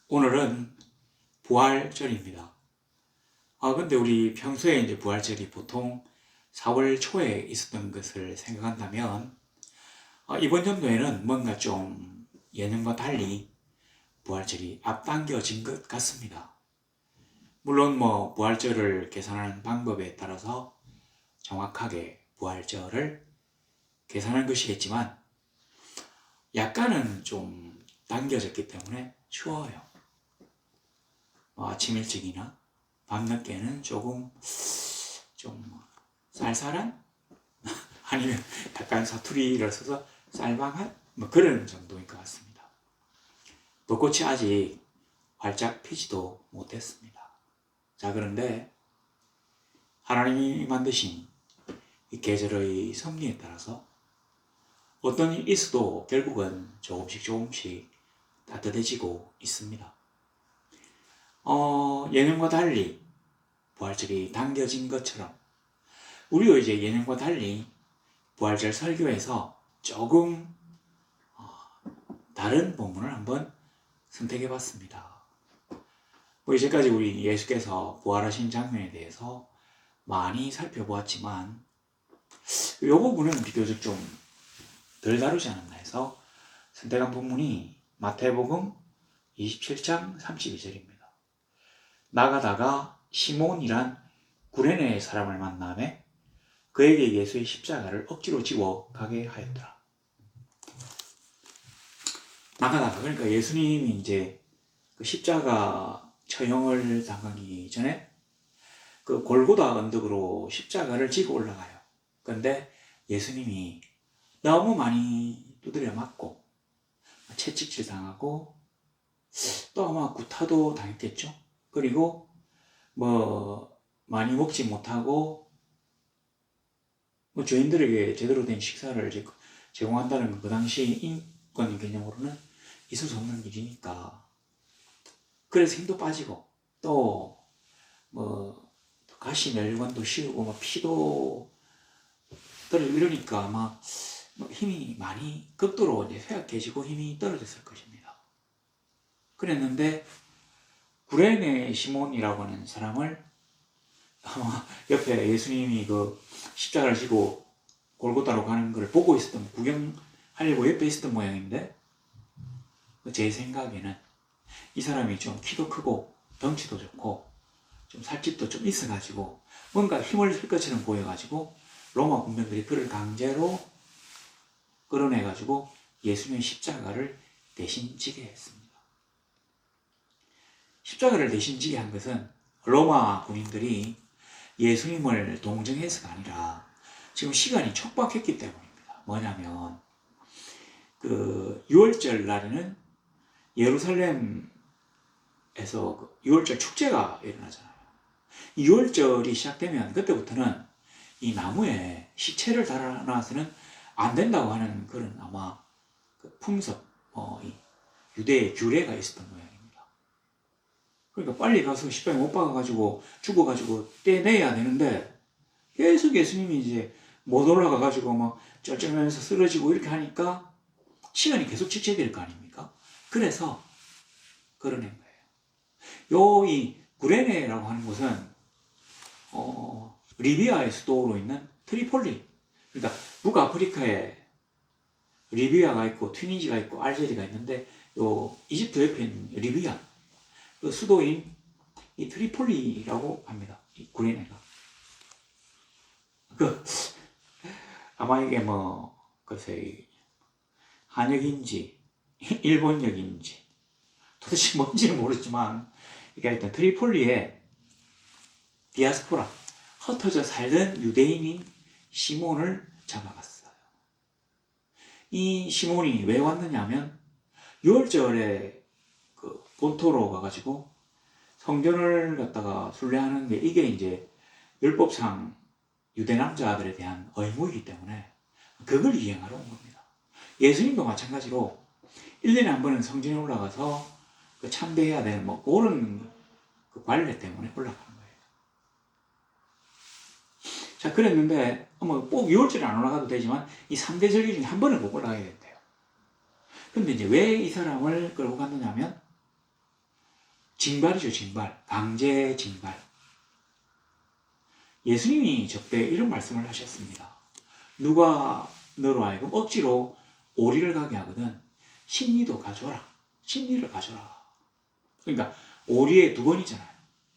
오늘은 부활절입니다. 근데 우리 평소에 이제 부활절이 보통 4월 초에 있었던 것을 생각한다면, 이번 연도에는 뭔가 좀 예년과 달리 부활절이 앞당겨진 것 같습니다. 물론 부활절을 계산하는 방법에 따라서 정확하게 부활절을 계산한 것이겠지만, 약간은 좀 당겨졌기 때문에 추워요. 아침 일찍이나 밤늦게는 조금 좀 쌀쌀한 아니면 약간 사투리를 써서 쌀방한 그런 정도인 것 같습니다. 벚꽃이 아직 활짝 피지도 못했습니다. 자, 그런데 하나님이 만드신 이 계절의 섭리에 따라서 어떤 일이 있어도 결국은 조금씩 따뜻해지고 있습니다. 예년과 달리 부활절이 당겨진 것처럼 우리도 이제 예년과 달리 부활절 설교에서 조금 다른 본문을 한번 선택해 봤습니다. 이제까지 우리 예수께서 부활하신 장면에 대해서 많이 살펴보았지만 이 부분은 비교적 좀 덜 다루지 않았나 해서 선택한 본문이 마태복음 27장 32절입니다. 나가다가 시몬이란 구레네 사람을 만나매 그에게 예수의 십자가를 억지로 지워 가게 하였더라. 나가다가, 그러니까 예수님이 이제 그 십자가 처형을 당하기 전에 그 골고다 언덕으로 십자가를 지고 올라가요. 그런데 예수님이 너무 많이 두드려 맞고 채찍질 당하고 또 아마 구타도 당했겠죠. 그리고 많이 먹지 못하고 죄인들에게 제대로 된 식사를 제공한다는 건 그 당시 인권 개념으로는 있을 수 없는 일이니까, 그래서 힘도 빠지고 또 가시 멸관도 씌우고 피도 떨어지고 이러니까 아마 힘이 많이 극도로 이제 쇠약해지고 힘이 떨어졌을 것입니다. 그랬는데 구레네 시몬이라고 하는 사람을 아마 옆에 예수님이 그 십자가를 지고 골고다로 가는 걸 보고 있었던, 구경하려고 옆에 있었던 모양인데, 제 생각에는 이 사람이 좀 키도 크고 덩치도 좋고 좀 살집도 좀 있어가지고 뭔가 힘을 쓸 것처럼 보여가지고 로마 군병들이 그를 강제로 끌어내가지고 예수님의 십자가를 대신 지게 했습니다. 십자가를 대신 지게 한 것은 로마 군인들이 예수님을 동정해서가 아니라 지금 시간이 촉박했기 때문입니다. 뭐냐면 그 6월절 날에는 예루살렘에서 6월절 축제가 일어나잖아요. 6월절이 시작되면 그때부터는 이 나무에 시체를 달아놔서는 안 된다고 하는 그런 아마 그 풍습, 유대의 규례가 있었던 모양입니다. 그러니까 빨리 가서 십자가에 못 박아가지고 죽어가지고 떼내야 되는데 계속 예수님이 이제 못 올라가가지고 막 쩔쩔매면서 쓰러지고 이렇게 하니까 시간이 계속 지체될 거 아닙니까? 그래서 끌어낸 거예요. 이 구레네라고 하는 곳은 리비아의 수도로 있는 트리폴리, 그러니까 북아프리카에 리비아가 있고 튀니지가 있고 알제리가 있는데 이집트 옆에 있는 리비아 그 수도인 이 트리폴리라고 합니다. 이 구레네가. 아마 이게 글쎄 한역인지 일본역인지 도대체 뭔지는 모르지만 이게 하여튼 트리폴리에 디아스포라, 흩어져 살던 유대인인 시몬을 잡아갔어요. 이 시몬이 왜 왔느냐 하면 6월절에 그 본토로 가가지고 성전을 갖다가 순례하는 게 이게 이제 율법상 유대 남자들에 대한 의무이기 때문에 그걸 이행하러 온 겁니다. 예수님도 마찬가지로 1년에 한 번은 성전에 올라가서 그 참배해야 되는 그런 그 관례 때문에 올라가는 거예요. 자, 그랬는데 꼭 6월절에 안 올라가도 되지만 이 3대 절기 중에 한 번은 꼭 올라가야 된대요. 근데 이제 왜 이 사람을 끌고 갔느냐 하면 징발이죠, 징발. 강제 징발. 예수님이 저때 이런 말씀을 하셨습니다. 누가 너로 하여금 억지로 오리를 가게 하거든 신리도 가져라. 신리를 가져라. 그러니까 오리에 2번이잖아요.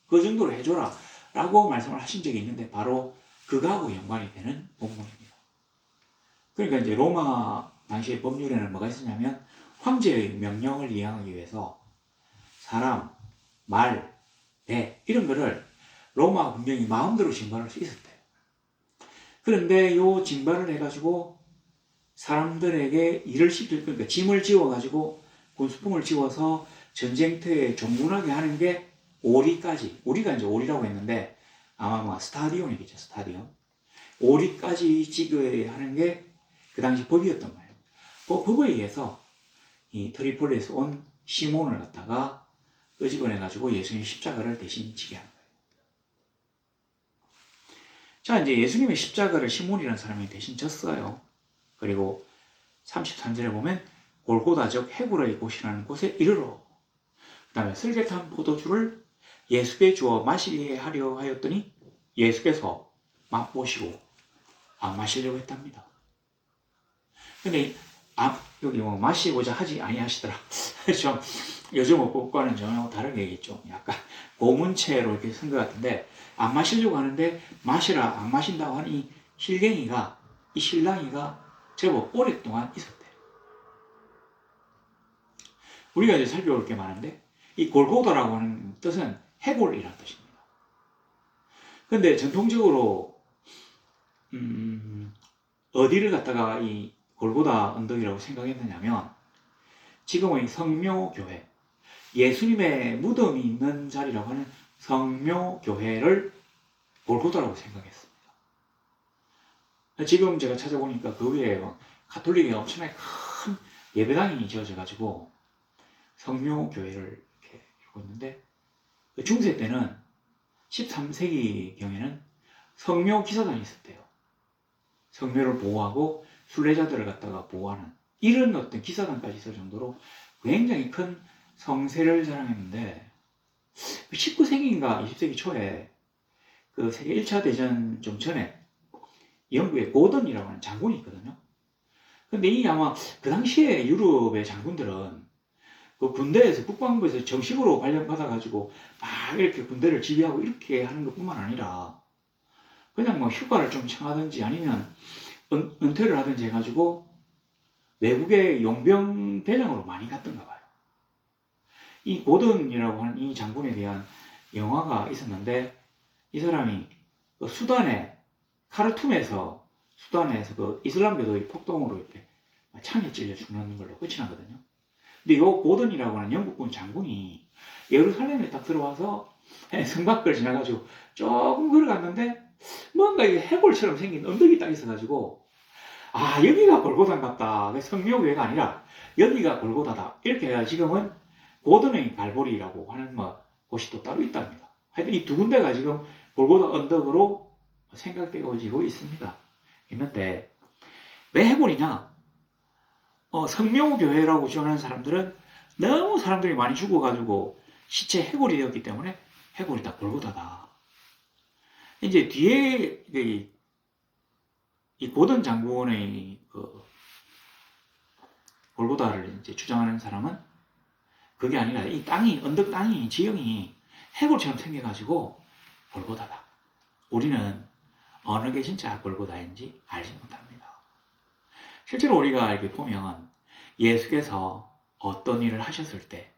그 정도로 해줘라 라고 말씀을 하신 적이 있는데 바로 그거하고 연관이 되는 본문입니다. 그러니까 이제 로마 당시의 법률에는 뭐가 있었냐면 황제의 명령을 이행하기 위해서 사람, 말, 배 이런 거를 로마 군병이 마음대로 징발할 수 있었대요. 그런데 요 징발을 해가지고 사람들에게 일을 시킬, 그러니까 짐을 지워가지고 군수품을 지워서 전쟁터에 종군하게 하는 게 오리까지, 우리가 이제 오리라고 했는데 아마 뭐 스타디온이겠죠, 스타디온. 오리까지 찍어야 하는 게 그 당시 법이었던 거예요. 그 법에 의해서 이 트리폴리에서 온 시몬을 갖다가 끄집어내가지고 예수님 십자가를 대신 지게 한 거예요. 자, 이제 예수님의 십자가를 시몬이라는 사람이 대신 졌어요. 그리고 33절에 보면 골고다적 헤브라의 곳이라는 곳에 이르러 그 다음에 슬개탄 포도주를 예수께 주어 마시게 하려 하였더니 예수께서 맛보시고 안 마시려고 했답니다. 근데 여기 뭐 마시고자 하지 아니하시더라. 좀 요즘 어법과는 전혀 다르게 얘기했죠. 약간 고문체로 이렇게 쓴 것 같은데 안 마시려고 하는데 마시라 안 마신다고 하는 이 실갱이가 이 신랑이가 제법 오랫동안 있었대요. 우리가 이제 살펴볼 게 많은데 이 골고다라고 하는 뜻은 해골이라는 뜻입니다. 근데 전통적으로 어디를 갖다가 이 골고다 언덕이라고 생각했느냐면 지금의 성묘교회, 예수님의 무덤이 있는 자리라고 하는 성묘교회를 골고다라고 생각했습니다. 지금 제가 찾아보니까 그 위에 가톨릭에 엄청나게 큰 예배당이 지어져가지고 성묘교회를 이렇게 이루고 있는데 중세 때는 13세기경에는 성묘 기사단이 있었대요. 성묘를 보호하고 순례자들을 갖다가 보호하는 이런 어떤 기사단까지 있을 정도로 굉장히 큰 성세를 자랑했는데 19세기인가 20세기 초에 그 세계 1차 대전 좀 전에 영국의 고던이라고 하는 장군이 있거든요. 근데 이 아마 그 당시에 유럽의 장군들은 그 군대에서 국방부에서 정식으로 발령받아가지고 막 이렇게 군대를 지휘하고 이렇게 하는 것뿐만 아니라 그냥 뭐 휴가를 좀 청하든지 아니면 은퇴를 하든지 해가지고 외국의 용병 대장으로 많이 갔던가 봐요. 이 고든이라고 하는 이 장군에 대한 영화가 있었는데 이 사람이 그 수단의 카르툼에서 수단에서 그 이슬람교도의 폭동으로 이렇게 창에 찔려 죽는 걸로 끝이 나거든요. 근데 이 고든이라고 하는 영국군 장군이 예루살렘에 딱 들어와서 성곽을 지나가지고 조금 걸어갔는데 뭔가 이게 해골처럼 생긴 언덕이 딱 있어가지고 아 여기가 골고다인갑다. 성묘교회가 아니라 여기가 골고다다. 이렇게 해야 지금은 고든의 갈보리라고 하는 뭐 곳이 또 따로 있답니다. 하여튼 이 두 군데가 지금 골고다 언덕으로 생각되어지고 있습니다. 있는데 왜 해골이냐? 성묘교회라고 주장하는 사람들은 너무 사람들이 많이 죽어가지고 시체 해골이 되었기 때문에 해골이 다 골고다다. 이제 뒤에 이 고든 장군의 그 골고다를 이제 주장하는 사람은 그게 아니라 이 땅이 언덕 땅이 지형이 해골처럼 생겨가지고 골고다다. 우리는 어느 게 진짜 골고다인지 알지 못합니다. 실제로 우리가 이렇게 보면 예수께서 어떤 일을 하셨을 때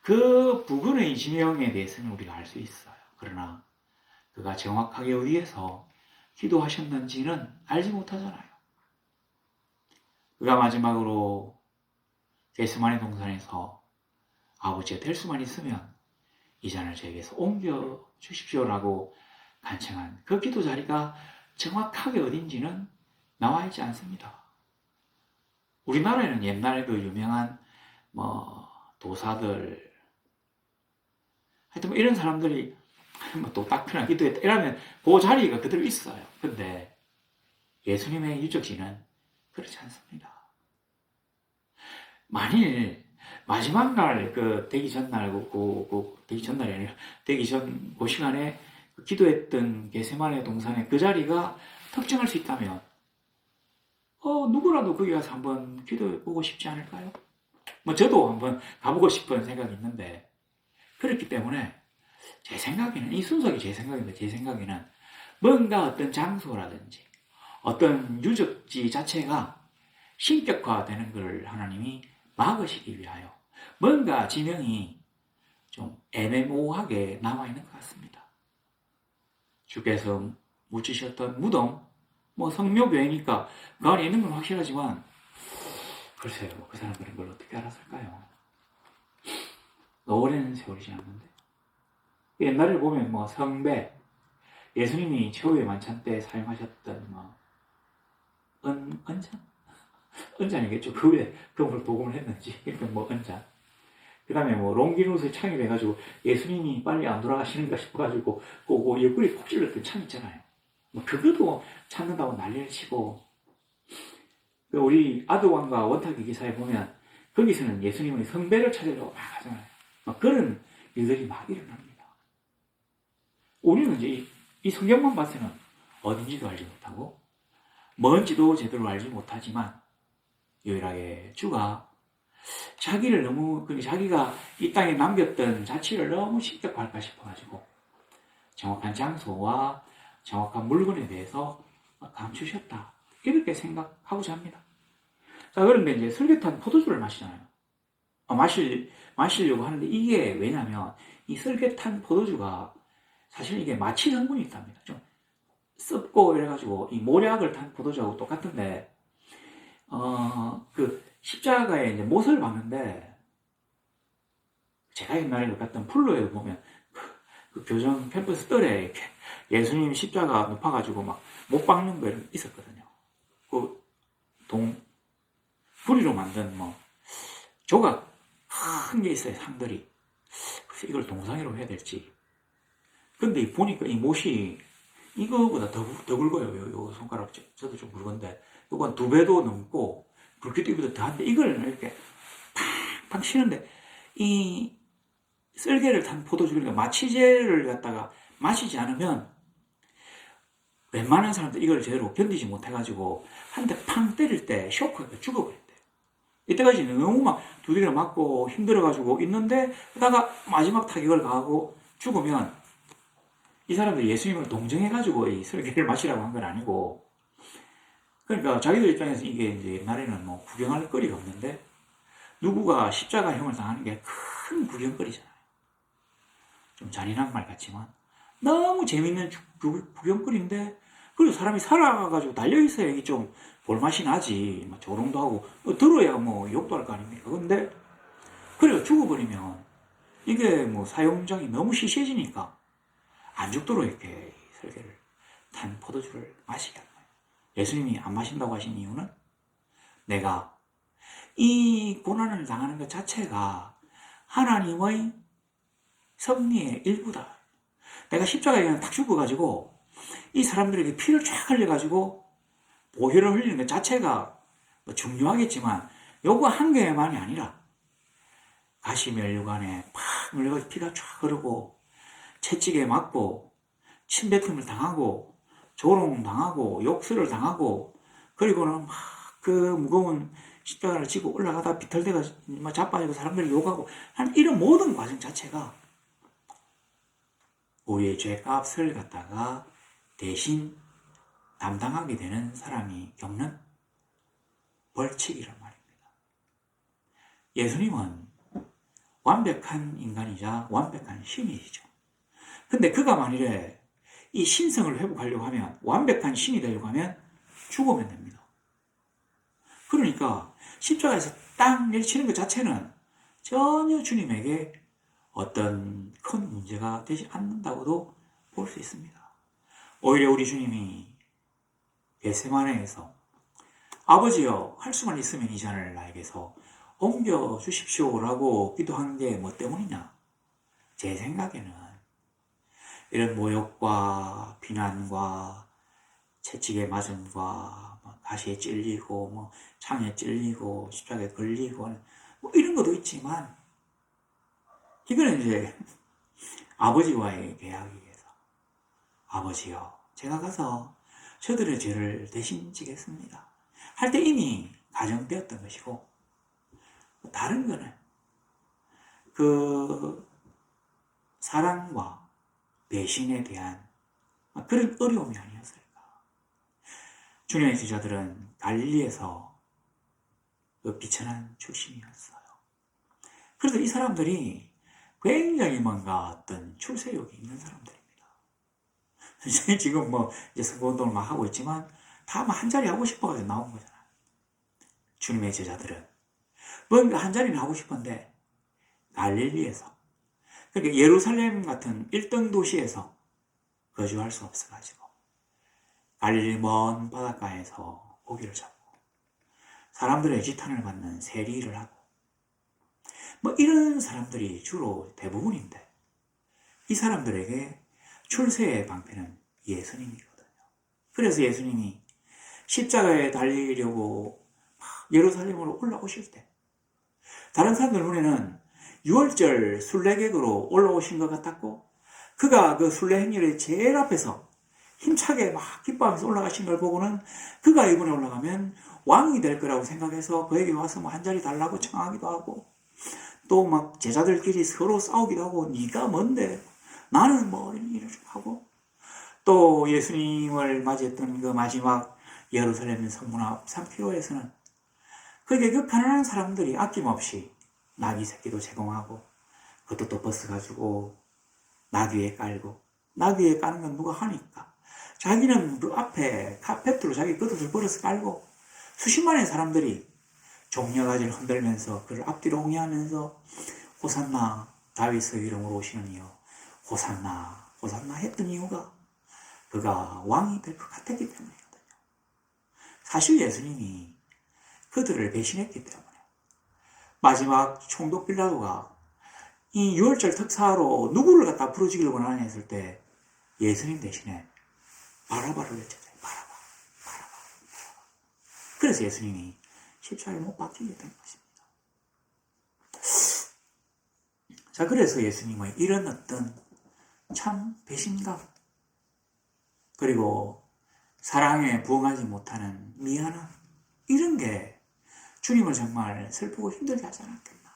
그 부근의 지명에 대해서는 우리가 알 수 있어요. 그러나 그가 정확하게 어디에서 기도하셨는지는 알지 못하잖아요. 그가 마지막으로 겟세마네 동산에서 아버지가 될 수만 있으면 이 잔을 저에게서 옮겨 주십시오라고 간청한 그 기도 자리가 정확하게 어딘지는 나와 있지 않습니다. 우리나라에는 옛날에 그 유명한 도사들 하여튼 이런 사람들이 또 딱편한 기도했다 이러면 그 자리가 그대로 있어요. 근데 예수님의 유적지는 그렇지 않습니다. 만일 마지막 날, 되기 전날, 되기 전날이 아니라, 되기 전, 그 시간에 기도했던 겟세마네 동산의 그 자리가 특정할 수 있다면, 누구라도 거기 가서 한번 기도해보고 싶지 않을까요? 뭐, 저도 한번 가보고 싶은 생각이 있는데, 그렇기 때문에, 제 생각에는, 이 순서가 제 생각인데, 제 생각에는, 뭔가 어떤 장소라든지, 어떤 유적지 자체가 신격화되는 걸 하나님이 막으시기 위하여 뭔가 지명이 좀 애매모호하게 남아있는 것 같습니다. 주께서 묻히셨던 무덤, 뭐 성묘교회니까 그 안에 있는 건 확실하지만 글쎄요, 그 사람들은 그걸 어떻게 알았을까요? 오랜 세월이 지났는데 옛날에 보면 뭐 성배, 예수님이 최후의 만찬 때 사용하셨던 뭐 은잔? 은잔이겠죠. 그 왜 그걸 복음을 했는지. 뭐 은잔. 그 다음에 뭐 롱기누스 창이 돼가지고 예수님이 빨리 안 돌아가시는가 싶어가지고 그 옆구리 콕 찔렀던 창 있잖아요. 뭐 그것도 찾는다고 난리를 치고 우리 아드왕과 원탁의 기사에 보면 거기서는 예수님의 성배를 찾으려고 막 하잖아요. 막 그런 일들이 막 일어납니다. 우리는 이제 이 성경만 봐서는 어딘지도 알지 못하고 뭔지도 제대로 알지 못하지만 유일하게 주가 자기를 너무, 자기가 이 땅에 남겼던 자취를 너무 신격화할까 싶어가지고 정확한 장소와 정확한 물건에 대해서 감추셨다. 이렇게 생각하고자 합니다. 자, 그런데 이제 설계탄 포도주를 마시잖아요. 마시려고 하는데 이게 왜냐면 이 설계탄 포도주가 사실 이게 마취 성분이 있답니다. 좀 습고 이래가지고 이 모략을 탄 포도주하고 똑같은데, 십자가에 이제 못을 박는데, 제가 옛날에 갔던 풀로에 보면, 그 교정 캠퍼스 뜰에 이렇게 예수님 십자가 높아가지고 막 못 박는 거 있었거든요. 부리로 만든 조각 큰 게 있어요, 상들이. 그래서 이걸 동상이로 해야 될지. 근데 보니까 이 못이 이거보다 더 굵어요. 요 손가락, 저도 좀 굵은데, 이건 2배도 넘고, 굵기도 이보다 더한데, 이걸 이렇게 팡팡 치는데, 이 쓸개를 탄 포도주, 그러니까 마취제를 갖다가 마시지 않으면, 웬만한 사람들 이걸 제대로 견디지 못해가지고, 한 대 팡 때릴 때 쇼크가 죽어버린대요. 이때까지 너무 막 두드려 맞고 힘들어가지고 있는데, 그러다가 마지막 타격을 가하고 죽으면, 이 사람들이 예수님을 동정해가지고 이 설계를 마시라고 한 건 아니고, 그러니까 자기들 입장에서 이게 이제 옛날에는 뭐 구경할 거리가 없는데, 누구가 십자가형을 당하는 게 큰 구경거리잖아요. 좀 잔인한 말 같지만, 너무 재밌는 구경거리인데, 그리고 사람이 살아가지고 달려있어야 이게 좀 볼맛이 나지. 뭐 조롱도 하고, 들어야 뭐 욕도 할 거 아닙니까? 근데, 그래가 죽어버리면, 이게 뭐 사용장이 너무 시시해지니까, 안 죽도록 이렇게 설계를 탄 포도주를 마시게 하는 거예요. 예수님이 안 마신다고 하신 이유는 내가 이 고난을 당하는 것 자체가 하나님의 섭리의 일부다. 내가 십자가에 그냥 탁 죽어가지고 이 사람들에게 피를 쫙 흘려가지고 보혈을 흘리는 것 자체가 뭐 중요하겠지만 요거 한 개만이 아니라 가시면류관에 팍 물려가지고 피가 쫙 흐르고 채찍에 맞고 침뱉음을 당하고 조롱당하고 욕설을 당하고 그리고는 막 그 무거운 십자가를 지고 올라가다 비틀대가 자빠지고 사람들이 욕하고 하는 이런 모든 과정 자체가 우리의 죄값을 갖다가 대신 담당하게 되는 사람이 겪는 벌칙이란 말입니다. 예수님은 완벽한 인간이자 완벽한 신이시죠. 근데 그가 만일에 이 신성을 회복하려고 하면, 완벽한 신이 되려고 하면 죽으면 됩니다. 그러니까 십자가에서 땅 내리치는 것 자체는 전혀 주님에게 어떤 큰 문제가 되지 않는다고도 볼 수 있습니다. 오히려 우리 주님이 겟세마네에서 아버지여 할 수만 있으면 이 잔을 나에게서 옮겨 주십시오라고 기도한 게 뭐 때문이냐? 제 생각에는 이런 모욕과 비난과 채찍에 맞음과 가시에 찔리고 창에 찔리고 십자가에 걸리고 뭐 이런 것도 있지만 이거는 이제 아버지와의 계약이에서 아버지요, 제가 가서 저들의 죄를 대신 지겠습니다 할 때 이미 가정되었던 것이고, 다른 거는 그 사랑과 배신에 대한 그런 어려움이 아니었을까. 주님의 제자들은 갈릴리에서 그 비천한 출신이었어요. 그래서 이 사람들이 굉장히 뭔가 어떤 출세욕이 있는 사람들입니다. 지금 뭐 이제 선거운동을 막 하고 있지만 다 한 자리 하고 싶어가지고 나온 거잖아요. 주님의 제자들은 뭔가 한 자리는 하고 싶은데 갈릴리에서, 그러니까 예루살렘 같은 1등 도시에서 거주할 수 없어가지고 갈릴리 먼 바닷가에서 고기를 잡고 사람들의 지탄을 받는 세리를 하고 뭐 이런 사람들이 주로 대부분인데, 이 사람들에게 출세의 방패는 예수님이거든요. 그래서 예수님이 십자가에 달리려고 예루살렘으로 올라오실 때 다른 사람들 눈에는 유월절 순례객으로 올라오신 것 같았고, 그가 그 순례 행렬의 제일 앞에서 힘차게 막 기뻐하면서 올라가신 걸 보고는 그가 이번에 올라가면 왕이 될 거라고 생각해서 그에게 와서 뭐 한 자리 달라고 청하기도 하고, 또 막 제자들끼리 서로 싸우기도 하고, 네가 뭔데 나는 뭐 이렇게 하고, 또 예수님을 맞이했던 그 마지막 예루살렘 성문 앞 3km에서는 거기에 그 가난한 사람들이 아낌없이 나귀 새끼도 제공하고, 그것도 또 버스 가지고 나귀에 깔고, 나귀에 까는 건 누가 하니까 자기는 그 앞에 카페트로 자기 겉옷을 벌어서 깔고, 수십만의 사람들이 종려가지를 흔들면서 그를 앞뒤로 홍해하면서 호산나 다윗의 이름으로 오시는 이여 호산나 호산나 했던 이유가 그가 왕이 될 것 같았기 때문이거든요. 사실 예수님이 그들을 배신했기 때문에 마지막 총독 빌라도가 이 유월절 특사로 누구를 갖다 부르시기를 원하냐 했을 때 예수님 대신에 바라바를 외쳤어요. 바라바. 그래서 예수님이 십자가에 못 박히게 된 것입니다. 자, 그래서 예수님의 이런 어떤 참 배신감, 그리고 사랑에 부응하지 못하는 미안함, 이런 게 주님을 정말 슬프고 힘들게 하지 않았겠나.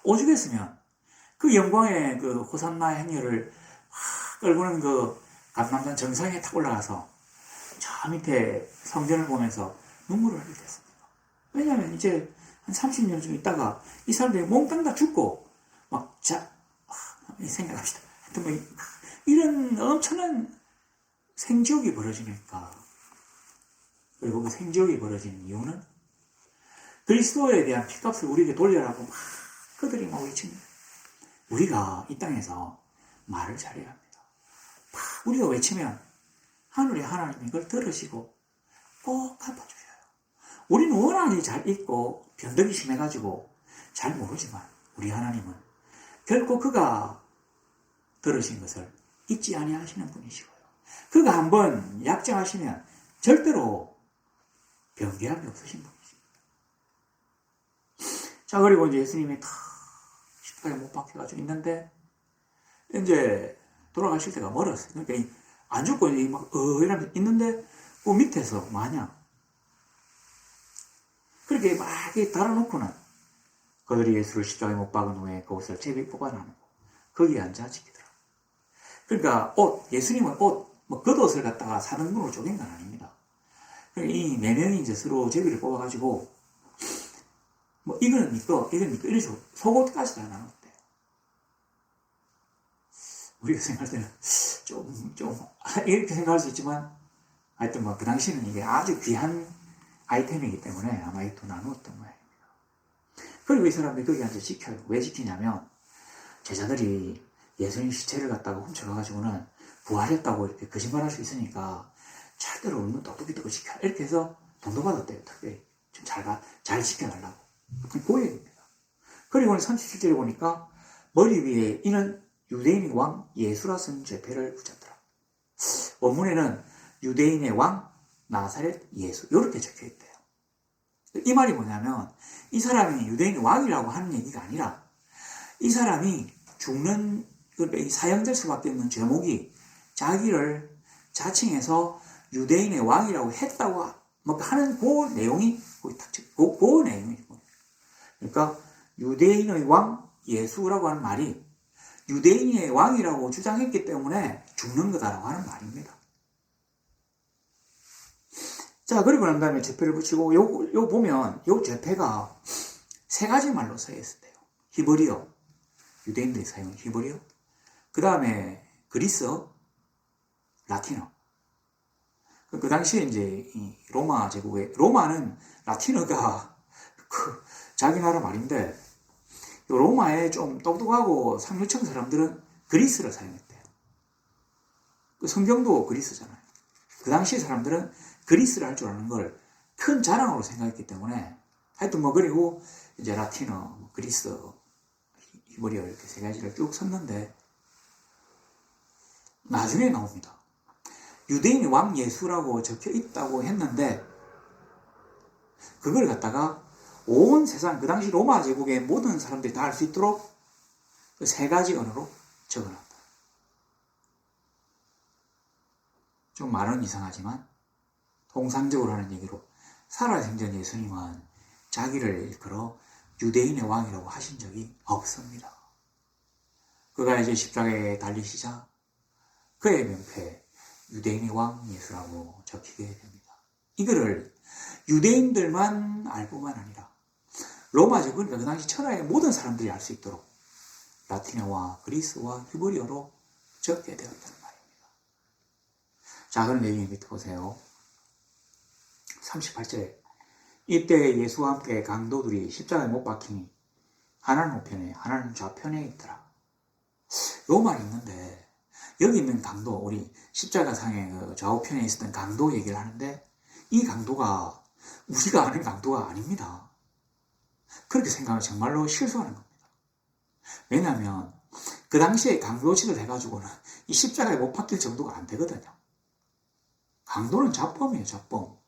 오죽했으면 그 영광의 그 호산나 행렬을 끌고는 그 감람산 정상에 탁 올라가서 저 밑에 성전을 보면서 눈물을 흘리게 됐습니다. 왜냐하면 이제 한 30년 좀 있다가 이 사람들이 몽땅 다 죽고 막 생각합시다. 하여튼 뭐 이런 엄청난 생지옥이 벌어지니까. 그리고 그 생지옥이 벌어지는 이유는 그리스도에 대한 핏값을 우리에게 돌려라고 막 그들이 막 외칩니다. 우리가 이 땅에서 말을 잘해야 합니다. 막 우리가 외치면 하늘의 하나님이 이걸 들으시고 꼭 갚아주셔요. 우리는 워낙에 잘 읽고 변덕이 심해가지고 잘 모르지만 우리 하나님은 결코 그가 들으신 것을 잊지 아니하시는 분이시고요. 그가 한번 약정하시면 절대로 변개함이 없으신 분이십니다. 자, 그리고 이제 예수님이 다 십자가에 못 박혀가지고 있는데 이제 돌아가실 때가 멀었어요. 그러니까 안 죽고 막 이러면서 있는데 그 밑에서 마냥 그렇게 막 달아놓고는 그들이 예수를 십자가에 못 박은 후에 그 옷을 제비 뽑아나누고 거기에 앉아 지키더라. 그러니까 예수님은 뭐 겉옷을 갖다가 4등분으로 쪼갠 건 아닙니다. 그러니까 이 4명이 이제 서로 제비를 뽑아가지고 뭐 이거는 니꺼 이래서 속옷까지 다 나눴대요. 우리가 생각할 때는 이렇게 생각할 수 있지만 하여튼 뭐 그 당시는 이게 아주 귀한 아이템이기 때문에 아마 이것도 나누었던 모양입니다. 그리고 이 사람들이 거기 앉아 지켜요. 왜 지키냐면 제자들이 예수님 시체를 갖다가 훔쳐가가지고는 부활했다고 이렇게 거짓말할 수 있으니까 절대로 울면 똑똑히 지켜. 이렇게 해서 돈도 받았대요. 특별히 좀 잘 지켜달라고. 고백입니다. 그리고 37절에 보니까 머리 위에 이는 유대인의 왕 예수라 쓴 죄패를 붙였더라. 원문에는 유대인의 왕 나사렛 예수 이렇게 적혀있대요. 이 말이 뭐냐면 이 사람이 유대인 왕이라고 하는 얘기가 아니라 이 사람이 죽는 이 사형될 수밖에 없는 제목이 자기를 자칭해서 유대인의 왕이라고 했다고 하는 그 내용이 거기 딱 그 내용이죠. 그러니까 유대인의 왕 예수라고 하는 말이 유대인의 왕이라고 주장했기 때문에 죽는 거다라고 하는 말입니다. 자, 그리고 난 다음에 죄패를 붙이고 요 보면 요 죄패가 세 가지 말로 써 있어요. 히브리어, 유대인들이 사용한 히브리어, 그 다음에 그리스어, 라틴어. 그 당시에 이제 이 로마 제국에 로마는 라틴어가 자기 나라 말인데 로마에 좀 똑똑하고 상류층 사람들은 그리스를 사용했대요. 그 성경도 그리스잖아요. 그 당시 사람들은 그리스를 할 줄 아는 걸 큰 자랑으로 생각했기 때문에 하여튼 그리고 이제 라틴어, 그리스어, 히브리어 이렇게 세 가지를 쭉 썼는데 나중에 나옵니다. 유대인의 왕 예수라고 적혀 있다고 했는데 그걸 갖다가 온 세상 그 당시 로마 제국의 모든 사람들이 다 알 수 있도록 그 세 가지 언어로 적어놨다. 좀 말은 이상하지만 통상적으로 하는 얘기로 살아생전 예수님은 자기를 일컬어 유대인의 왕이라고 하신 적이 없습니다. 그가 이제 십자가에 달리시자 그의 명패 유대인의 왕 예수라고 적히게 됩니다. 이거를 유대인들만 알 뿐만 아니라 로마 제국은 그 당시 천하의 모든 사람들이 알 수 있도록 라틴어와 그리스와 히브리어로 적게 되었다는 말입니다. 자, 그럼 여기 밑에 보세요. 38절에 이때 예수와 함께 강도들이 십자가에 못 박히니 하나는 우편에 하나는 좌편에 있더라. 요 말이 있는데 여기 있는 강도, 우리 십자가상의 그 좌우편에 있었던 강도 얘기를 하는데 이 강도가 우리가 아는 강도가 아닙니다. 그렇게 생각하면 정말로 실수하는 겁니다. 왜냐하면 그 당시에 강도질을 해가지고는 이 십자가에 못 박힐 정도가 안 되거든요. 강도는 잡범이에요, 잡범.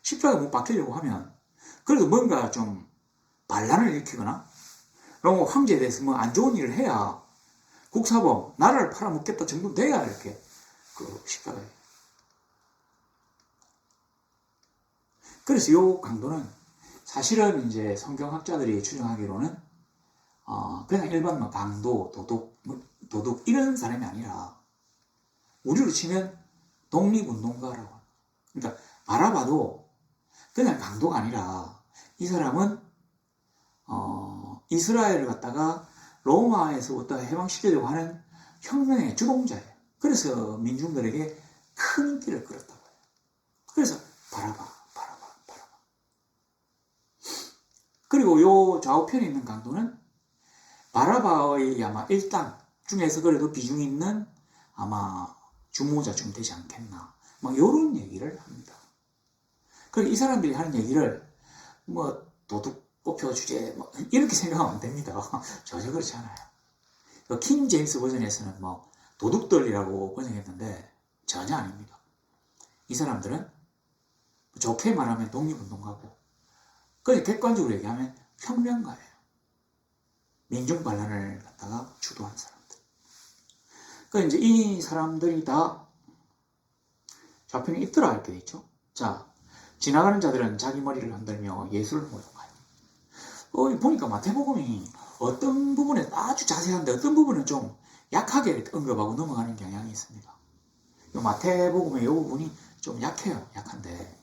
십자가에 못 박히려고 하면 그래도 뭔가 좀 반란을 일으키거나 그리고 황제에 대해서 뭐 안 좋은 일을 해야 국사범, 나라를 팔아먹겠다 정도 돼야 이렇게 그 십자가에. 그래서 이 강도는 사실은 이제 성경학자들이 추정하기로는 그냥 일반 뭐 강도, 도둑 이런 사람이 아니라 우리로 치면 독립운동가라고. 그러니까 바라봐도 그냥 강도가 아니라 이 사람은 이스라엘을 갖다가 로마에서부터 해방시키려고 하는 혁명의 주동자예요. 그래서 민중들에게 큰 인기를 끌었다고 해요. 그래서 바라봐. 그리고 요 좌우편에 있는 강도는 바라바의 아마 일당 중에서 그래도 비중 있는 아마 주모자쯤 되지 않겠나. 막 요런 얘기를 합니다. 그리고 이 사람들이 하는 얘기를 뭐 도둑 뽑혀 주제 뭐 이렇게 생각하면 안 됩니다. 전혀 그렇지 않아요. 킹 제임스 버전에서는 뭐 도둑들이라고 번역했는데 전혀 아닙니다. 이 사람들은 좋게 말하면 독립운동가고 그냥 객관적으로 얘기하면 혁명가예요. 민중 반란을 갖다가 주도한 사람들. 그러니까 이제 이 사람들이 다 좌편에 있더라 이렇게 돼 있죠. 자, 지나가는 자들은 자기 머리를 흔들며 예수를 모욕하여. 보니까 마태복음이 어떤 부분에 아주 자세한데 어떤 부분은 좀 약하게 언급하고 넘어가는 경향이 있습니다. 마태복음의 이 부분이 좀 약해요. 약한데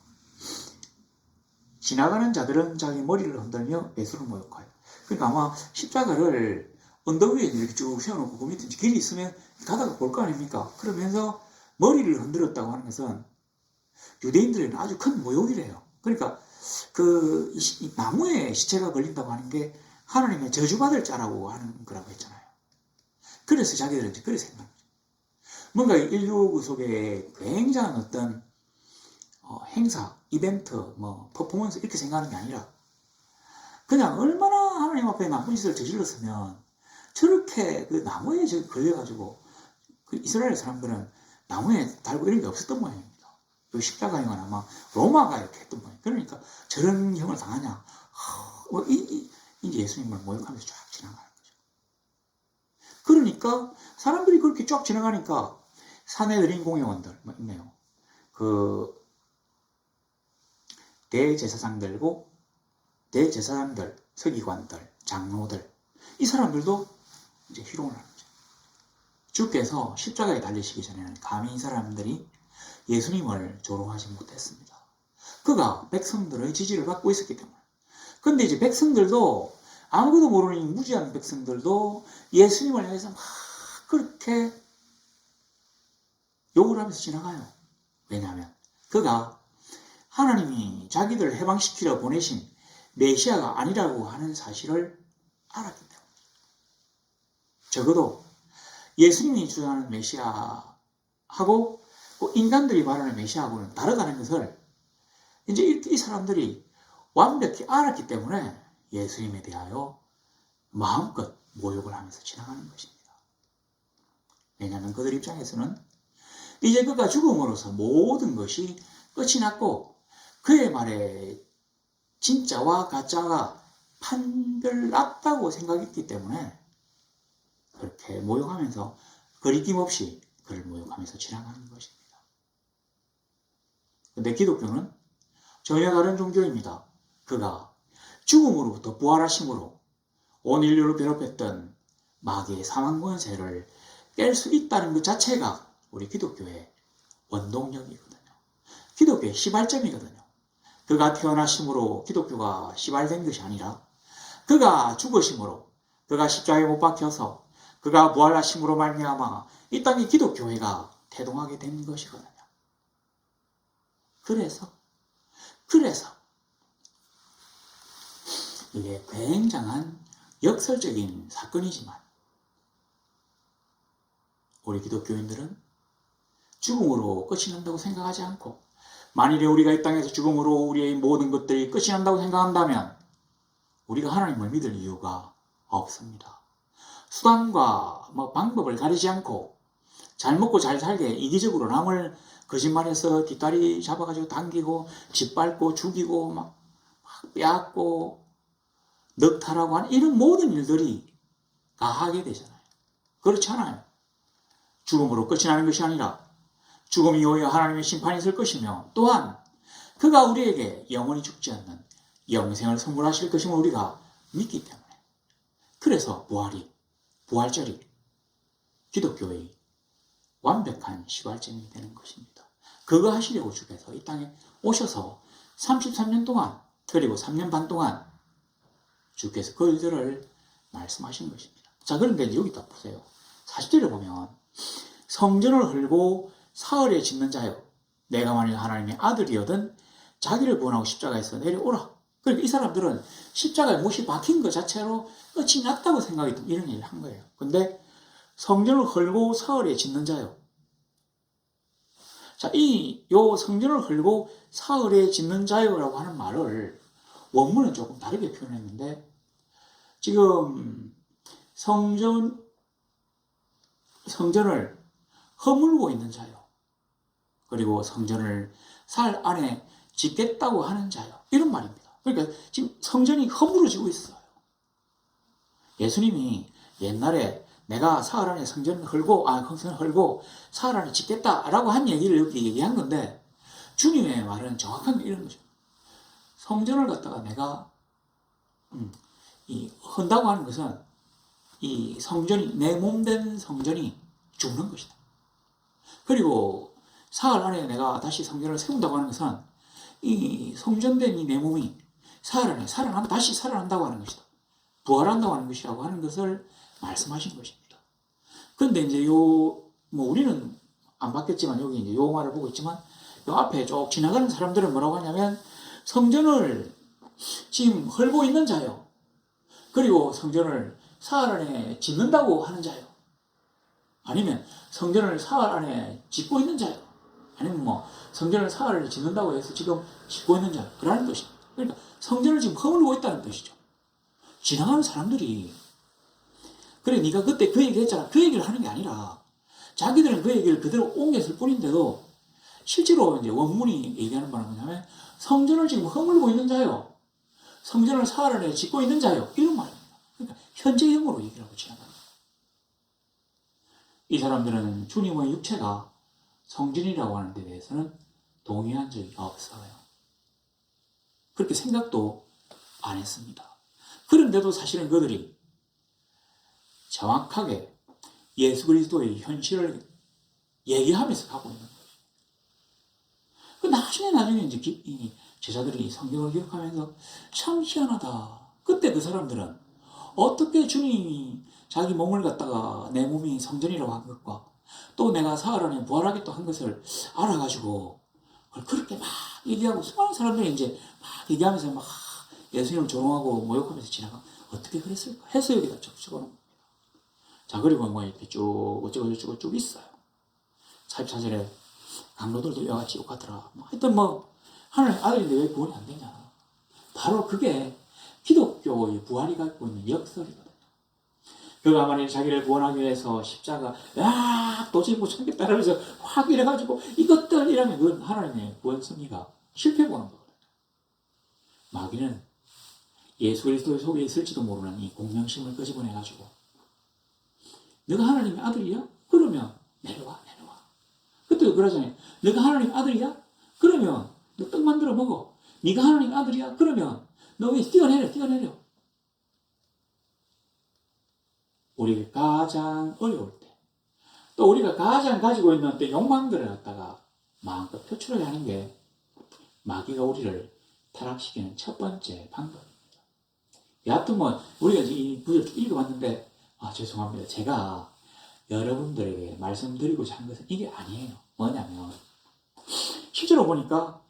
지나가는 자들은 자기 머리를 흔들며 예수를 모욕하여. 그러니까 아마 십자가를 언덕 위에 이렇게 쭉 세워놓고 그 밑에 길이 있으면 가다가 볼 거 아닙니까? 그러면서 머리를 흔들었다고 하는 것은 유대인들에게는 아주 큰 모욕이래요. 그러니까 그 나무에 시체가 걸린다고 하는 게 하나님의 저주받을 자라고 하는 거라고 했잖아요. 그래서 자기들은 이제 그렇게 생각합니다. 뭔가 인류 속에 굉장한 어떤 행사, 이벤트, 뭐 퍼포먼스 이렇게 생각하는 게 아니라 그냥 얼마나 하나님 앞에 나쁜 짓을 저질렀으면 저렇게 그 나무에 걸려가지고 그 이스라엘 사람들은 나무에 달고 이런 게 없었던 모양입니다. 십자가이거나 막 로마가 이렇게 했던 거예요. 그러니까 저런 형을 당하냐. 이제 예수님을 모욕하면서 쫙 지나가는 거죠. 그러니까 사람들이 그렇게 쫙 지나가니까 산에 들인 공회원들 뭐 있네요. 그 대제사장들, 서기관들, 장로들, 이 사람들도 이제 희롱을 하는 거죠. 주께서 십자가에 달리시기 전에는 감히 이 사람들이 예수님을 조롱하지 못했습니다. 그가 백성들의 지지를 받고 있었기 때문에. 근데 이제 백성들도, 아무것도 모르는 무지한 백성들도 예수님을 향해서 막 그렇게 욕을 하면서 지나가요. 왜냐하면 그가 하나님이 자기들을 해방시키려 보내신 메시아가 아니라고 하는 사실을 알았기 때문에. 적어도 예수님이 주장하는 메시아하고 인간들이 말하는 메시아하고는 다르다는 것을 이제 이 사람들이 완벽히 알았기 때문에 예수님에 대하여 마음껏 모욕을 하면서 지나가는 것입니다. 왜냐하면 그들 입장에서는 이제 그가 죽음으로써 모든 것이 끝이 났고 그의 말에 진짜와 가짜가 판별났다고 생각했기 때문에 그렇게 모욕하면서 거리낌 없이 그를 모욕하면서 지나가는 것입니다. 근데 기독교는 전혀 다른 종교입니다. 그가 죽음으로부터 부활하심으로 온 인류를 괴롭혔던 마귀의 사망 권세를 깰 수 있다는 것 자체가 우리 기독교의 원동력이거든요. 기독교의 시발점이거든요. 그가 태어나심으로 기독교가 시발된 것이 아니라 그가 죽으심으로, 그가 십자가에 못 박혀서 그가 부활하심으로 말미암아 이 땅의 기독교회가 태동하게 된 것이거든요. 그래서 이게 굉장한 역설적인 사건이지만 우리 기독교인들은 죽음으로 끝이 난다고 생각하지 않고, 만일에 우리가 이 땅에서 죽음으로 우리의 모든 것들이 끝이 난다고 생각한다면 우리가 하나님을 믿을 이유가 없습니다. 수단과 방법을 가리지 않고 잘 먹고 잘 살게 이기적으로 남을 거짓말해서 뒷다리 잡아가지고 당기고 짓밟고 죽이고 막 빼앗고 넉탈하고 하는 이런 모든 일들이 가하게 되잖아요. 그렇지 않아요. 죽음으로 끝이 나는 것이 아니라 죽음 이후에 하나님의 심판이 있을 것이며, 또한 그가 우리에게 영원히 죽지 않는 영생을 선물하실 것임을 우리가 믿기 때문에, 그래서 부활절이 기독교의 완벽한 시발점이 되는 것입니다. 그거 하시려고 주께서 이 땅에 오셔서 33년 동안, 그리고 3년 반 동안 주께서 그 일들을 말씀하신 것입니다. 자, 그런데 여기 딱 보세요. 40절에 보면 성전을 헐고 사흘에 짓는 자여, 내가 만일 하나님의 아들이거든 자기를 구원하고 십자가에서 내려오라. 그러니까 이 사람들은 십자가에 못이 박힌 것 자체로 끝이 났다고 생각했던 이런 일을 한 거예요. 근데 성전을 헐고 사흘에 짓는 자요. 자, 요 성전을 헐고 사흘에 짓는 자요라고 하는 말을 원문은 조금 다르게 표현했는데, 지금 성전을 허물고 있는 자요, 그리고 성전을 사흘 안에 짓겠다고 하는 자요, 이런 말입니다. 그러니까 지금 성전이 허물어지고 있어요. 예수님이 옛날에 내가 사흘 안에 성전을 헐고 사흘 안에 짓겠다라고 한 얘기를 여기 얘기한 건데, 주님의 말은 정확한 게 이런 거죠. 성전을 갖다가 내가 헌다고 하는 것은 이 성전이, 내 몸된 성전이 죽는 것이다. 그리고 사흘 안에 내가 다시 성전을 세운다고 하는 것은 이 성전된 이 내 몸이 사흘 안에 다시 살아난다고 하는 것이다. 부활한다고 하는 것이라고 하는 것을 말씀하신 것입니다. 그런데 이제 우리는 안 받겠지만 여기 이제 요 말을 보고 있지만, 요 앞에 쭉 지나가는 사람들은 뭐라고 하냐면, 성전을 지금 헐고 있는 자요, 그리고 성전을 사흘 안에 짓는다고 하는 자요, 아니면 성전을 사흘 안에 짓고 있는 자요, 아니면 성전을 사흘을 짓는다고 해서 지금 짓고 있는 자요, 그라는 뜻입니다. 그러니까 성전을 지금 허물고 있다는 뜻이죠. 지나가는 사람들이, 그래 네가 그때 그 얘기 했잖아, 그 얘기를 하는 게 아니라 자기들은 그 얘기를 그대로 옮겼을 뿐인데도 실제로 이제 원문이 얘기하는 바는 뭐냐면 성전을 지금 허물고 있는 자요. 성전을 사흘 안에 짓고 있는 자요. 이런 말입니다. 그러니까 현재형으로 얘기를 하고 지나가는 거예요. 이 사람들은 주님의 육체가 성전이라고 하는 데 대해서는 동의한 적이 없어요. 그렇게 생각도 안 했습니다. 그런데도 사실은 그들이 정확하게 예수 그리스도의 현실을 얘기하면서 가고 있는 거예요. 그 나중에 이제 이 제자들이 성경을 기록하면서 참 희한하다. 그때 그 사람들은 어떻게 주님이 자기 몸을 갖다가 내 몸이 성전이라고 한 것과 또 내가 사흘 안에 부활하겠다 한 것을 알아가지고 그걸 그렇게 막 얘기하고 수많은 사람들이 이제 막 얘기하면서 막 예수님을 조롱하고 모욕하면서 지나가 어떻게 그랬을까 해서 여기다 적어놓은 겁니다. 자, 그리고 뭐 이렇게 쭉 어쩌고 쭉 있어요. 44절에 강로들도 여같이 욕하더라. 하여튼 뭐 하나님 아들인데 왜 구원이 안 되냐. 바로 그게 기독교의 부활이 갖고 있는 역설이거든요. 그가 만약에 자기를 구원하기 위해서 십자가 도저히 못 참겠다 하면서 확 이래가지고 이것들 이라면 그건 하나님의 구원 섭리가 실패 보는 거거든요. 마귀는 예수 그리스도의 속에 있을지도 모르는 이 공명심을 끄집어내가지고 너가 하나님의 아들이야? 그러면 내려와. 그때도 그러잖아요. 너가 하나님 아들이야? 그러면 너 떡 만들어 먹어. 네가 하나님 아들이야? 그러면 너 왜 뛰어내려. 우리가 가장 어려울 때, 또 우리가 가장 가지고 있는 때 욕망들을 갖다가 마음껏 표출하게 하는 게 마귀가 우리를 타락시키는 첫 번째 방법입니다. 여하튼 뭐 우리가 이 구절 쭉 읽어봤는데 죄송합니다. 제가 여러분들에게 말씀드리고자 한 것은 이게 아니에요. 뭐냐면 실제로 보니까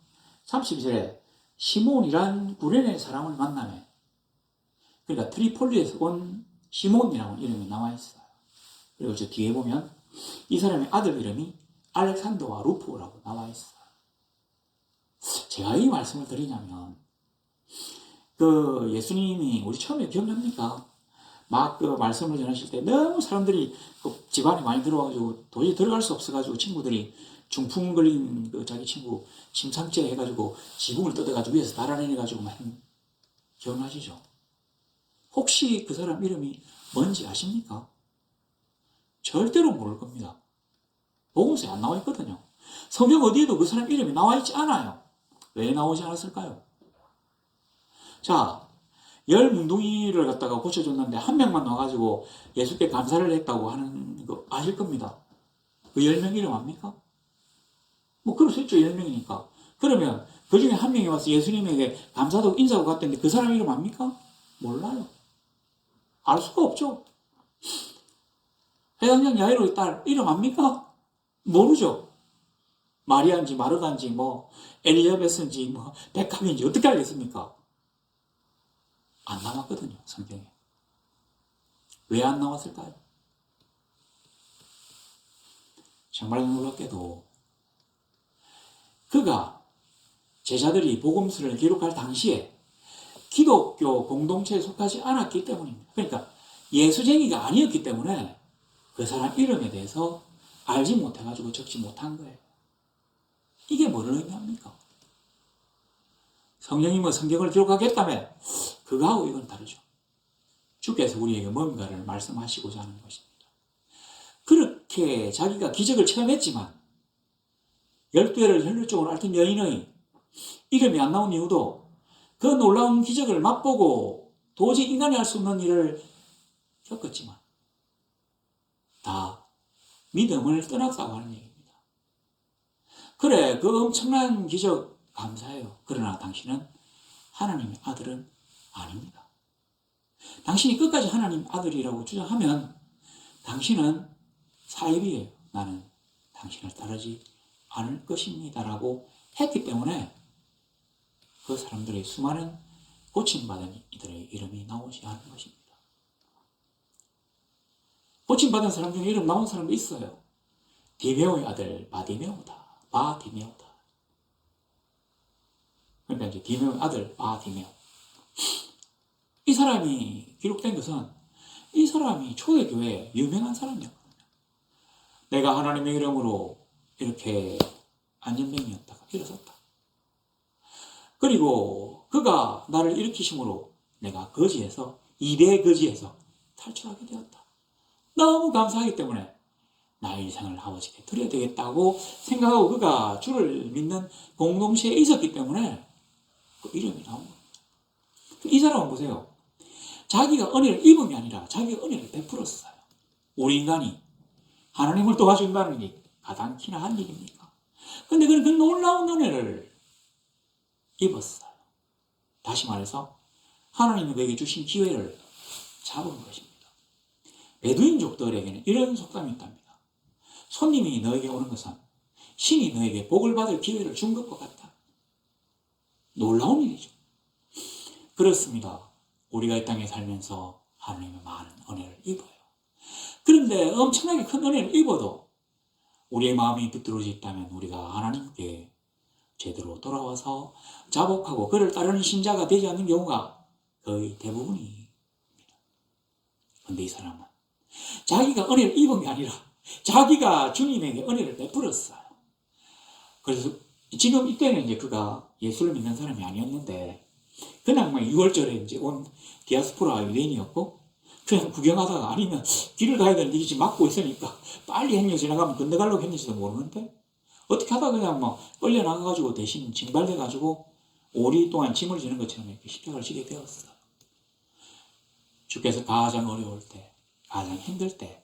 32절에 시몬이란 구레네 사람을 만나네. 그러니까 트리폴리에서 온 시몬이라는 이름이 나와 있어요. 그리고 저 뒤에 보면 이 사람의 아들 이름이 알렉산더와 루포라고 나와 있어요. 제가 이 말씀을 드리냐면 그 예수님이 우리 처음에 기억납니까? 막 그 말씀을 전하실 때 너무 사람들이 그 집안에 많이 들어와가지고 도저히 들어갈 수 없어가지고 친구들이 중풍 걸린 그 자기 친구 침상째 해가지고 지붕을 뜯어가지고 위에서 달아내려가지고 막 기억나시죠? 혹시 그 사람 이름이 뭔지 아십니까? 절대로 모를 겁니다. 복음서에 안 나와 있거든요. 성경 어디에도 그 사람 이름이 나와 있지 않아요. 왜 나오지 않았을까요? 자, 10뭉둥이를 갖다가 고쳐줬는데 한 명만 와가지고 예수께 감사를 했다고 하는 거 아실 겁니다. 그 10명 이름 압니까? 뭐 그럴 수 있죠. 10명이니까. 그러면 그 중에 한 명이 와서 예수님에게 감사도 인사하고 갔던데 그 사람 이름 압니까? 몰라요. 알 수가 없죠. 회당장 야이로의 딸 이름 압니까? 모르죠. 마리아인지 마르다인지 뭐 엘리자베스인지 뭐 백합인지 어떻게 알겠습니까? 안 나왔거든요. 성경에. 왜 안 나왔을까요? 정말 놀랍게도 그가 제자들이 복음서를 기록할 당시에 기독교 공동체에 속하지 않았기 때문입니다. 그러니까 예수쟁이가 아니었기 때문에 그 사람 이름에 대해서 알지 못해가지고 적지 못한 거예요. 이게 뭐를 의미합니까? 성령이 뭐 성경을 기록하겠다면 그거하고 이건 다르죠. 주께서 우리에게 뭔가를 말씀하시고자 하는 것입니다. 그렇게 자기가 기적을 체험했지만 12회를 혈류증으로 앓던 여인의 이름이 안 나온 이유도 그 놀라운 기적을 맛보고 도저히 인간이 할 수 없는 일을 겪었지만 다 믿음을 떠났다고 하는 얘기입니다. 그래, 그 엄청난 기적 감사해요. 그러나 당신은 하나님의 아들은 아닙니다. 당신이 끝까지 하나님 아들이라고 주장하면 당신은 사입이에요. 나는 당신을 따르지 않을 것입니다라고 했기 때문에 그 사람들의 수많은 고침받은 이들의 이름이 나오지 않은 것입니다. 고침받은 사람 중에 이름 나온 사람도 있어요. 디메오의 아들 바디메오다. 바디메오다. 그러니까 이제 디메오의 아들 바디메오. 이 사람이 기록된 것은 이 사람이 초대교회에 유명한 사람이었거든요. 내가 하나님의 이름으로 이렇게 안전뱅이였다가 일어섰다. 그리고 그가 나를 일으키심으로 내가 거지에서, 2대 거지에서 탈출하게 되었다. 너무 감사하기 때문에 나의 일생을 아버지께 드려야 되겠다고 생각하고 그가 주를 믿는 공동체에 있었기 때문에 그 이름이 나온 겁니다. 이 사람은 보세요. 자기가 은혜를 입은 게 아니라 자기가 은혜를 베풀었어요. 우리 인간이 하나님을 도와준다는 게 가당키나 한 일입니까? 근데 그는 그 놀라운 은혜를 입었어요. 다시 말해서 하나님이 그에게 주신 기회를 잡은 것입니다. 베두인족들에게는 이런 속담이 있답니다. 손님이 너에게 오는 것은 신이 너에게 복을 받을 기회를 준 것과 같다. 놀라운 일이죠. 그렇습니다. 우리가 이 땅에 살면서 하나님의 많은 은혜를 입어요. 그런데 엄청나게 큰 은혜를 입어도 우리의 마음이 비뚤어져 있다면 우리가 하나님께 제대로 돌아와서 자복하고 그를 따르는 신자가 되지 않는 경우가 거의 대부분입니다. 그런데 이 사람은 자기가 은혜를 입은 게 아니라 자기가 주님에게 은혜를 베풀었어요. 그래서 지금 이때는 이제 그가 예수를 믿는 사람이 아니었는데 그냥 6월절에 이제 온 디아스포라 유대인이었고 그냥 구경하다가 아니면 길을 가야 되는데 이게 지금 막고 있으니까 빨리 행렬 지나가면 건너가려고 했는지도 모르는데 어떻게 하다 그냥 끌려 나가가지고 대신 징발돼가지고 오리 동안 짐을 지는 것처럼 이렇게 십자가를 지게 되었어요. 주께서 가장 어려울 때, 가장 힘들 때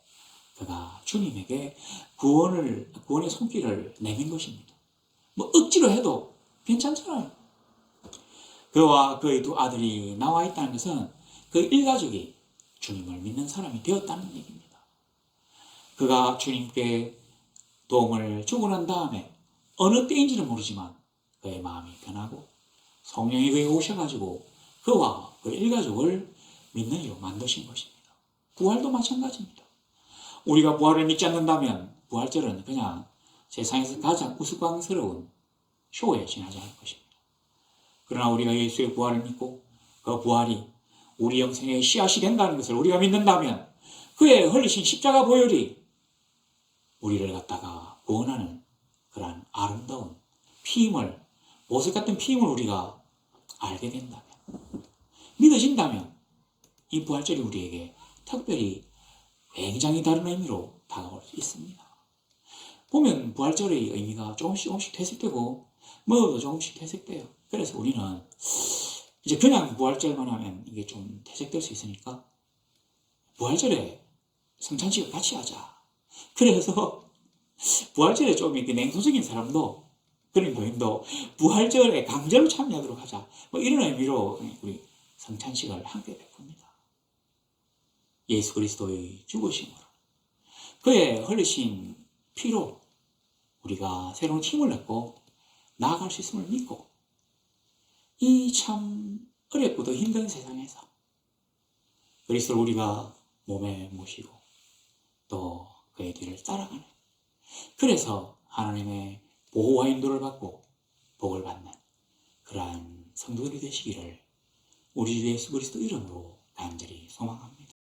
그가 주님에게 구원의 손길을 내민 것입니다. 억지로 해도 괜찮잖아요. 그와 그의 두 아들이 나와 있다는 것은 그 일가족이 주님을 믿는 사람이 되었다는 얘기입니다. 그가 주님께 도움을 주고 난 다음에 어느 때인지는 모르지만 그의 마음이 변하고 성령이 그에게 오셔가지고 그와 그 일가족을 믿는 이로 만드신 것입니다. 부활도 마찬가지입니다. 우리가 부활을 믿지 않는다면 부활절은 그냥 세상에서 가장 우스꽝스러운 쇼에 지나지 않을 것입니다. 그러나 우리가 예수의 부활을 믿고 그 부활이 우리 영생의 씨앗이 된다는 것을 우리가 믿는다면 그의 흘리신 십자가 보혈이 우리를 갖다가 구원하는 그러한 아름다운 피임을, 보석 같은 피임을 우리가 알게 된다면, 믿어진다면 이 부활절이 우리에게 특별히 굉장히 다른 의미로 다가올 수 있습니다. 보면 부활절의 의미가 조금씩 퇴색되고 뭐도 조금씩 퇴색돼요. 그래서 우리는 이제 그냥 부활절만 하면 이게 좀 퇴색될 수 있으니까 부활절에 성찬식을 같이 하자. 그래서 부활절에 좀 이렇게 냉소적인 사람도 그런 교인도 부활절에 강제로 참여하도록 하자. 이런 의미로 우리 성찬식을 함께 베풉니다. 예수 그리스도의 죽으심으로 그의 흘리신 피로 우리가 새로운 힘을 얻고 나아갈 수 있음을 믿고 이 참 어렵고도 힘든 세상에서 그리스도를 우리가 몸에 모시고 또 그의 뒤를 따라가는, 그래서 하나님의 보호와 인도를 받고 복을 받는 그러한 성도들이 되시기를 우리 주 예수 그리스도 이름으로 간절히 소망합니다.